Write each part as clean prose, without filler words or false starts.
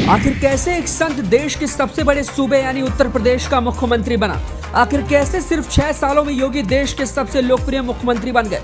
आखिर कैसे एक संत देश के सबसे बड़े सूबे यानी उत्तर प्रदेश का मुख्यमंत्री बना? आखिर कैसे सिर्फ 6 सालों में योगी देश के सबसे लोकप्रिय मुख्यमंत्री बन गए?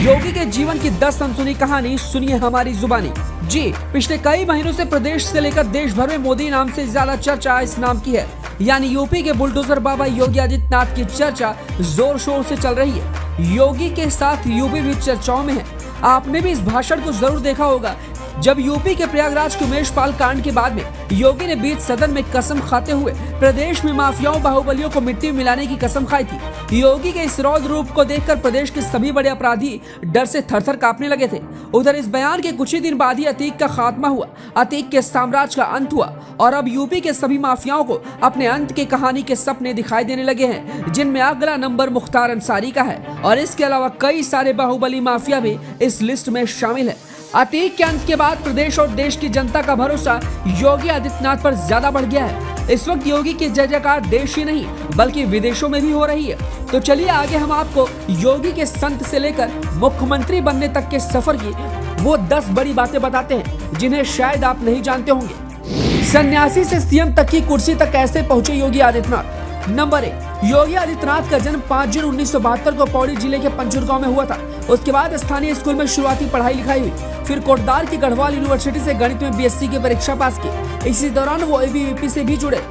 योगी के जीवन की 10 अनसुनी कहानी सुनिए हमारी जुबानी। जी, पिछले कई महीनों से प्रदेश से लेकर देश भर में मोदी नाम से ज्यादा चर्चा इस नाम की है, यानी यूपी के बुलडोजर बाबा योगी आदित्यनाथ की चर्चा जोर शोर से चल रही है। योगी के साथ यूपी भी चर्चाओं में है। आपने भी इस भाषण को जरूर देखा होगा, जब यूपी के प्रयागराज के उमेश पाल कांड के बाद में योगी ने बीच सदन में कसम खाते हुए प्रदेश में माफियाओं बाहुबलियों को मिट्टी में मिलाने की कसम खाई थी। योगी के इस रौद्र रूप को देखकर प्रदेश के सभी बड़े अपराधी डर से थरथर कांपने लगे थे। उधर इस बयान के कुछ ही दिन बाद ही अतीक का खात्मा हुआ, अतीक के साम्राज्य का अंत हुआ और अब यूपी के सभी माफियाओं को अपने अंत की कहानी के सपने दिखाई देने लगे हैं, जिनमें अगला नंबर मुख्तार अंसारी का है और इसके अलावा कई सारे बाहुबली माफिया भी इस लिस्ट में शामिल है। अतीक के अंत के बाद प्रदेश और देश की जनता का भरोसा योगी आदित्यनाथ पर ज्यादा बढ़ गया है। इस वक्त योगी की जय जयकार देश ही नहीं बल्कि विदेशों में भी हो रही है। तो चलिए आगे हम आपको योगी के संत से लेकर मुख्यमंत्री बनने तक के सफर की वो 10 बड़ी बातें बताते हैं जिन्हें शायद आप नहीं जानते होंगे। सन्यासी से सीएम तक की कुर्सी तक कैसे पहुंचे योगी आदित्यनाथ? नंबर 1, योगी आदित्यनाथ का जन्म 5 जून 1972 को पौड़ी जिले के पंचुर गांव में हुआ था। उसके बाद स्थानीय स्कूल में शुरुआती पढ़ाई लिखाई हुई, फिर कोटद्वार की गढ़वाल यूनिवर्सिटी से गणित में बीएससी की परीक्षा पास की। इसी दौरान वो एबीवीपी से भी जुड़े।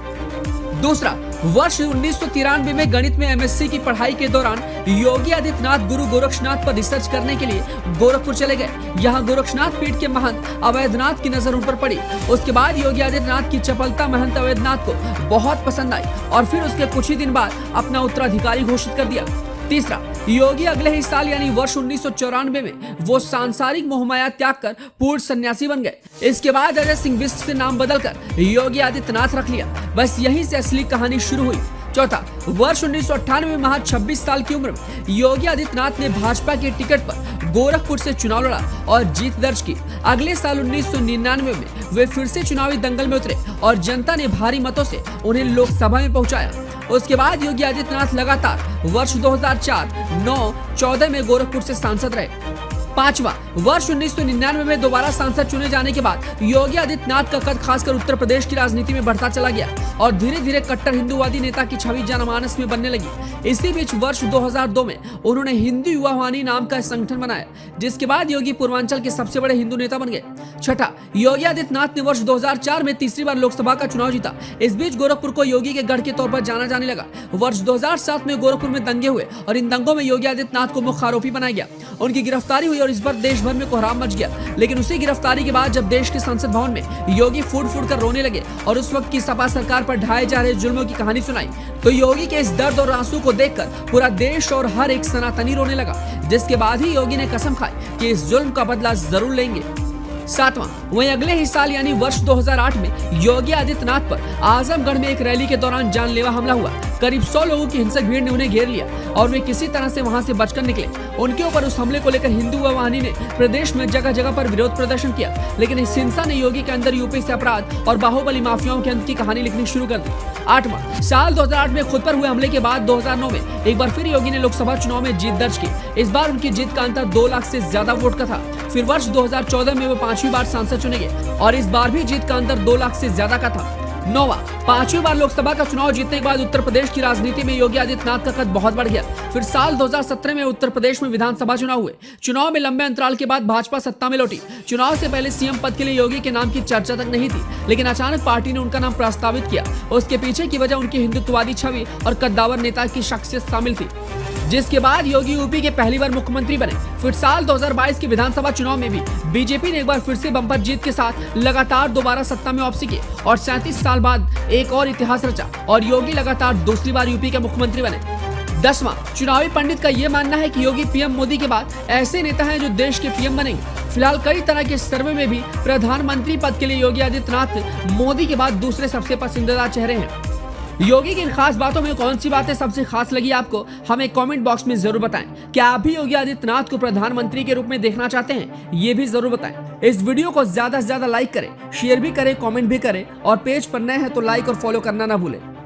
दूसरा, वर्ष 1993 में गणित में एमएससी की पढ़ाई के दौरान योगी आदित्यनाथ गुरु गोरक्षनाथ पर रिसर्च करने के लिए गोरखपुर चले गए। यहाँ गोरक्षनाथ पीठ के महंत अवैधनाथ की नजर उन पर पड़ी। उसके बाद योगी आदित्यनाथ की चपलता महंत अवैधनाथ को बहुत पसंद आई और फिर उसके कुछ ही दिन बाद अपना उत्तराधिकारी घोषित कर दिया। तीसरा, योगी अगले ही साल यानी वर्ष 1994 में वो सांसारिक मोहमाया त्याग कर पूर्ण सन्यासी बन गए। इसके बाद अजय सिंह बिष्ट से नाम बदलकर योगी आदित्यनाथ रख लिया। बस यहीं से असली कहानी शुरू हुई। चौथा, वर्ष 1998 में महज 26 साल की उम्र में योगी आदित्यनाथ ने भाजपा के टिकट पर गोरखपुर से चुनाव लड़ा और जीत दर्ज की। अगले साल 1999 में वे फिर से चुनावी दंगल में उतरे और जनता ने भारी मतों से उन्हें लोकसभा में पहुंचाया। उसके बाद योगी आदित्यनाथ लगातार वर्ष 2004, 9, 14 में गोरखपुर से सांसद रहे। पांचवा, वर्ष 1999 में दोबारा सांसद चुने जाने के बाद योगी आदित्यनाथ का कद खासकर उत्तर प्रदेश की राजनीति में बढ़ता चला गया और धीरे धीरे कट्टर हिंदूवादी नेता की छवि जनमानस में बनने लगी। इसी बीच वर्ष 2002 में उन्होंने हिंदू युवा वाहिनी नाम का संगठन बनाया, जिसके बाद योगी पूर्वांचल के सबसे बड़े हिंदू नेता बन गए। छठा, योगी आदित्यनाथ ने वर्ष 2004 में तीसरी बार लोकसभा का चुनाव जीता। इस बीच गोरखपुर को योगी के गढ़ के तौर पर जाना जाने लगा। वर्ष 2007 में गोरखपुर में दंगे हुए और इन दंगों में योगी आदित्यनाथ को मुख्य आरोपी बनाया गया। उनकी गिरफ्तारी हुई और इस पर देश भर में कोहराम मच गया। लेकिन उसी गिरफ्तारी के बाद जब देश के संसद भवन में योगी फूट फूट कर रोने लगे और उस वक्त की सपा सरकार पर ढाए जा रहे जुल्मों की कहानी सुनाई, तो योगी के इस दर्द और आंसू को देखकर पूरा देश और हर एक सनातनी रोने लगा, जिसके बाद ही योगी ने कसम खाई कि इस जुल्म का बदला जरूर लेंगे। सातवां, वहीं अगले ही साल यानी वर्ष 2008 में योगी आदित्यनाथ पर आजमगढ़ में एक रैली के दौरान जानलेवा हमला हुआ। करीब 100 लोगों की हिंसक भीड़ ने उन्हें घेर लिया और वे किसी तरह से वहां से बचकर निकले। उनके ऊपर उस हमले को लेकर हिंदू वाहिनी ने प्रदेश में जगह जगह पर विरोध प्रदर्शन किया, लेकिन इस हिंसा ने योगी के अंदर यूपी से अपराध और बाहुबली माफियाओं के अंत की कहानी लिखनी शुरू कर दी। आठवां, साल 2008 में खुद पर हुए हमले के बाद 2009 में एक बार फिर योगी ने लोकसभा चुनाव में जीत दर्ज की। इस बार उनकी जीत का अंतर 2 लाख से ज्यादा वोट का था। फिर वर्ष 2014 में वो 5वीं बार सांसद चुने गए और इस बार भी जीत का अंतर 2 लाख से ज्यादा का था। 9वां, 5वीं बार लोकसभा का चुनाव जीतने के बाद उत्तर प्रदेश की राजनीति में योगी आदित्यनाथ का कद बहुत बढ़ गया। फिर साल 2017 में उत्तर प्रदेश में विधानसभा चुनाव हुए। चुनाव में लंबे अंतराल के बाद भाजपा सत्ता में लौटी। चुनाव से पहले सीएम पद के लिए योगी के नाम की चर्चा तक नहीं थी, लेकिन अचानक पार्टी ने उनका नाम प्रस्तावित किया। उसके पीछे की वजह उनकी हिंदुत्ववादी छवि और कद्दावर नेता की शख्सियत शामिल थी, जिसके बाद योगी यूपी के पहली बार मुख्यमंत्री बने। फिर साल 2022 के विधानसभा चुनाव में भी बीजेपी ने एक बार फिर से बम्पर जीत के साथ लगातार दोबारा सत्ता में वापसी की और 37 साल बाद एक और इतिहास रचा और योगी लगातार दूसरी बार यूपी के मुख्यमंत्री बने। 10वां, चुनावी पंडित का ये मानना है कि योगी पीएम मोदी के बाद ऐसे नेता हैं जो देश के पीएम बनेंगे। फिलहाल कई तरह के सर्वे में भी प्रधानमंत्री पद के लिए योगी आदित्यनाथ मोदी के बाद दूसरे सबसे पसंदीदा चेहरे हैं। योगी की इन खास बातों में कौन सी बातें सबसे खास लगी आपको, हमें कमेंट बॉक्स में जरूर बताएं। क्या आप भी योगी आदित्यनाथ को प्रधानमंत्री के रूप में देखना चाहते हैं, ये भी जरूर बताएं। इस वीडियो को ज्यादा से ज्यादा लाइक करें, शेयर भी करें, कमेंट भी करें और पेज पर नए हैं तो लाइक और फॉलो करना ना भूलें।